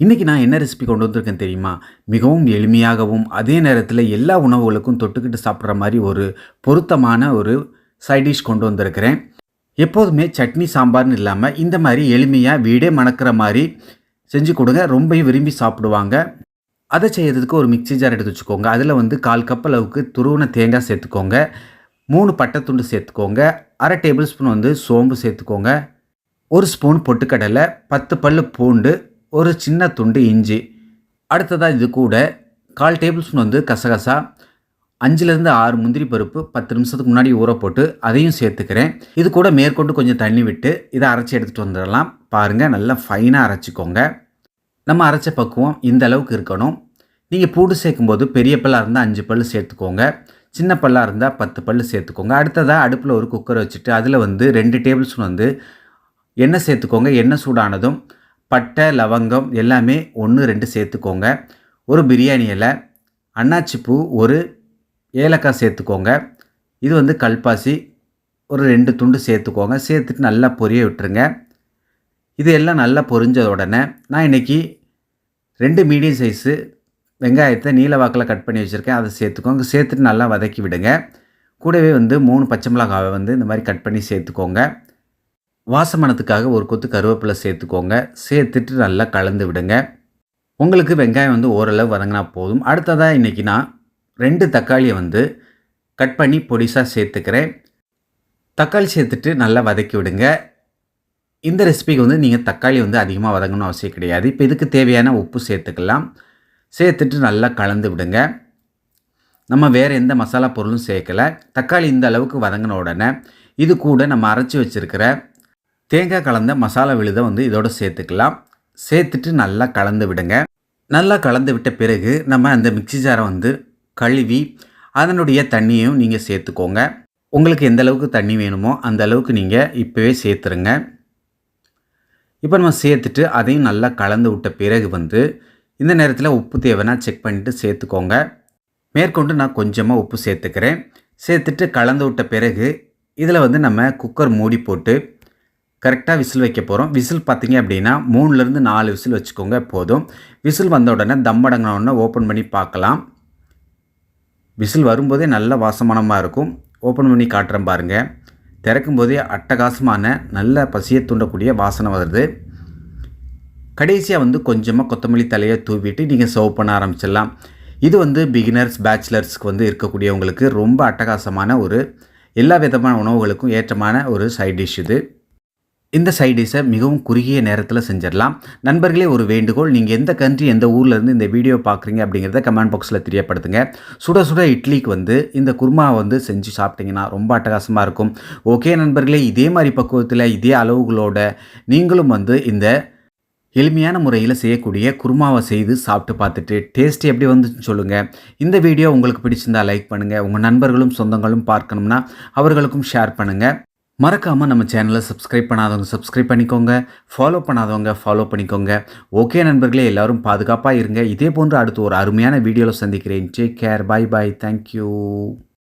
இன்றைக்கி நான் என்ன ரெசிபி கொண்டு வந்திருக்கேன் தெரியுமா? மிகவும் எளிமையாகவும், அதே நேரத்தில் எல்லா உணவுகளுக்கும் தொட்டுக்கிட்டு சாப்பிட்ற மாதிரி ஒரு பொருத்தமான ஒரு சைட் டிஷ் கொண்டு வந்திருக்கிறேன். எப்போதுமே சட்னி சாம்பார்னு இல்லாமல் இந்த மாதிரி எளிமையாக வீடே மணக்கிற மாதிரி செஞ்சு கொடுங்க. ரொம்பவும் விரும்பி சாப்பிடுவாங்க. அதை செய்யறதுக்கு ஒரு மிக்ஸி ஜார் எடுத்து வச்சுக்கோங்க. அதில் 1/4 கப் அளவுக்கு துருவின தேங்காய் சேர்த்துக்கோங்க. 3 பட்டை துண்டு சேர்த்துக்கோங்க. 1/2 டேபிள் ஸ்பூன் சோம்பு சேர்த்துக்கோங்க. 1 ஸ்பூன் பொட்டுக்கடலை, 10 பல்லு பூண்டு, ஒரு சின்ன துண்டு இஞ்சி. அடுத்ததாக இது கூட 1/4 டேபிள் ஸ்பூன் கசகசா, 5லேருந்து 6 முந்திரி பருப்பு 10 நிமிஷத்துக்கு முன்னாடி ஊற போட்டு அதையும் சேர்த்துக்கிறேன். இது கூட மேற்கொண்டு கொஞ்சம் தண்ணி விட்டு இதை அரைச்சி எடுத்துகிட்டு வந்துடலாம். பாருங்கள், நல்லா ஃபைனாக அரைச்சிக்கோங்க. நம்ம அரைச்ச பக்குவம் இந்த அளவுக்கு இருக்கணும். நீங்கள் பூண்டு சேர்க்கும்போது பெரிய பல்லாக இருந்தால் 5 பல் சேர்த்துக்கோங்க, சின்ன பல்லாக இருந்தால் 10 பல் சேர்த்துக்கோங்க. அடுத்ததாக அடுப்பில் ஒரு குக்கரை வச்சுட்டு அதில் 2 டேபிள் ஸ்பூன் எண்ணெய் சேர்த்துக்கோங்க. எண்ணெய் சூடானதும் பட்டை, லவங்கம் எல்லாமே 1, 2 சேர்த்துக்கோங்க. ஒரு பிரியாணி இலை, அன்னாச்சிப்பூ, ஒரு ஏலக்காய் சேர்த்துக்கோங்க. இது கல்பாசி ஒரு 2 துண்டு சேர்த்துக்கோங்க. சேர்த்துட்டு நல்லா பொரிய விட்டுருங்க. இது எல்லாம் நல்லா பொரிஞ்ச உடனே நான் இன்றைக்கி 2 மீடியம் சைஸு வெங்காயத்தை நீல வாக்கில் கட் பண்ணி வச்சுருக்கேன். அதை சேர்த்துக்கோங்க. சேர்த்துட்டு நல்லா வதக்கி விடுங்க. கூடவே 3 பச்சை மிளகாவை இந்த மாதிரி கட் பண்ணி சேர்த்துக்கோங்க. வாசமனத்துக்காக ஒரு கொத்து கருவேப்பிலை சேர்த்துக்கோங்க. சேர்த்துட்டு நல்லா கலந்து விடுங்க. உங்களுக்கு வெங்காயம் ஓரளவு வதங்கினா போதும். அடுத்ததாக இன்றைக்கி நான் 2 தக்காளியை கட் பண்ணி பொடிசாக சேர்த்துக்கிறேன். தக்காளி சேர்த்துட்டு நல்லா வதக்கி விடுங்க. இந்த ரெசிபிக்கு நீங்கள் தக்காளி அதிகமாக வதங்கணும்னு அவசியம் கிடையாது. இப்போ இதுக்கு தேவையான உப்பு சேர்த்துக்கலாம். சேர்த்துட்டு நல்லா கலந்து விடுங்க. நம்ம வேறு எந்த மசாலா பொருளும் சேர்க்கலை. தக்காளி இந்த அளவுக்கு வதங்கின உடனே இது கூட நம்ம அரைச்சி வச்சுருக்கிற தேங்காய் கலந்த மசாலா விழுதை இதோடு சேர்த்துக்கலாம். சேர்த்துட்டு நல்லா கலந்து விடுங்க. நல்லா கலந்து விட்ட பிறகு நம்ம அந்த மிக்ஸி ஜாரை கழுவி அதனுடைய தண்ணியும் நீங்கள் சேர்த்துக்கோங்க. உங்களுக்கு எந்த அளவுக்கு தண்ணி வேணுமோ அந்த அளவுக்கு நீங்கள் இப்போவே சேர்த்துருங்க. இப்போ நம்ம சேர்த்துட்டு அதையும் நல்லா கலந்து விட்ட பிறகு இந்த நேரத்தில் உப்பு தேவைன்னா செக் பண்ணிவிட்டு சேர்த்துக்கோங்க. மேற்கொண்டு நான் கொஞ்சமாக உப்பு சேர்த்துக்கிறேன். சேர்த்துட்டு கலந்து விட்ட பிறகு இதில் நம்ம குக்கர் மூடி போட்டு கரெக்டாக விசில் வைக்க போகிறோம். விசில் பார்த்திங்க அப்படின்னா 3லேருந்து 4 விசில் வச்சுக்கோங்க போதும். விசில் வந்த உடனே தம் அடங்கின உடனே ஓப்பன் பண்ணி பார்க்கலாம். விசில் வரும்போதே நல்ல வாசமானமாக இருக்கும். ஓப்பன் பண்ணி காட்டுறேன் பாருங்கள். திறக்கும் போதே அட்டகாசமான நல்ல பசியை தூண்டக்கூடிய வாசனை வருது. கடைசியாக கொஞ்சமாக கொத்தமல்லி தலையை தூவிட்டு நீங்கள் சர்வ் பண்ண ஆரம்பிச்சிடலாம். இது பிகினர்ஸ், பேச்சுலர்ஸ்க்கு இருக்கக்கூடியவங்களுக்கு ரொம்ப அட்டகாசமான ஒரு எல்லா விதமான உணவுகளுக்கும் ஏற்றமான ஒரு சைட் டிஷ் இது. இந்த சைட் டிஷ்ஷை மிகவும் குறுகிய நேரத்தில் செஞ்சிடலாம். நண்பர்களே, ஒரு வேண்டுகோள், நீங்கள் எந்த கண்ட்ரி, எந்த ஊர்லேருந்து இந்த வீடியோ பார்க்குறீங்க அப்படிங்கிறத கமெண்ட் பாக்ஸில் தெரியப்படுத்துங்க. சுட சுட இட்லிக்கு இந்த குருமாவை செஞ்சு சாப்பிட்டிங்கன்னா ரொம்ப அட்டகாசமாக இருக்கும். ஓகே நண்பர்களே, இதே மாதிரி பக்குவத்தில் இதே அளவுகளோட நீங்களும் இந்த எளிமையான முறையில் செய்யக்கூடிய குருமாவை செய்து சாப்பிட்டு பார்த்துட்டு டேஸ்ட் எப்படி வந்துச்சுன்னு சொல்லுங்கள். இந்த வீடியோ உங்களுக்கு பிடிச்சிருந்தால் லைக் பண்ணுங்கள். உங்கள் நண்பர்களும் சொந்தங்களும் பார்க்கணும்னா அவர்களுக்கும் ஷேர் பண்ணுங்கள். மறக்காமல் நம்ம சேனலை சப்ஸ்கிரைப் பண்ணாதவங்க சப்ஸ்கிரைப் பண்ணிக்கோங்க. ஃபாலோ பண்ணாதவங்க ஃபாலோ பண்ணிக்கோங்க. ஓகே நண்பர்களே, எல்லோரும் பாதுகாப்பாக இருங்க. இதே போன்று அடுத்து ஒரு அருமையான வீடியோவில் சந்திக்கிறேன். Take care. Bye bye. Thank you.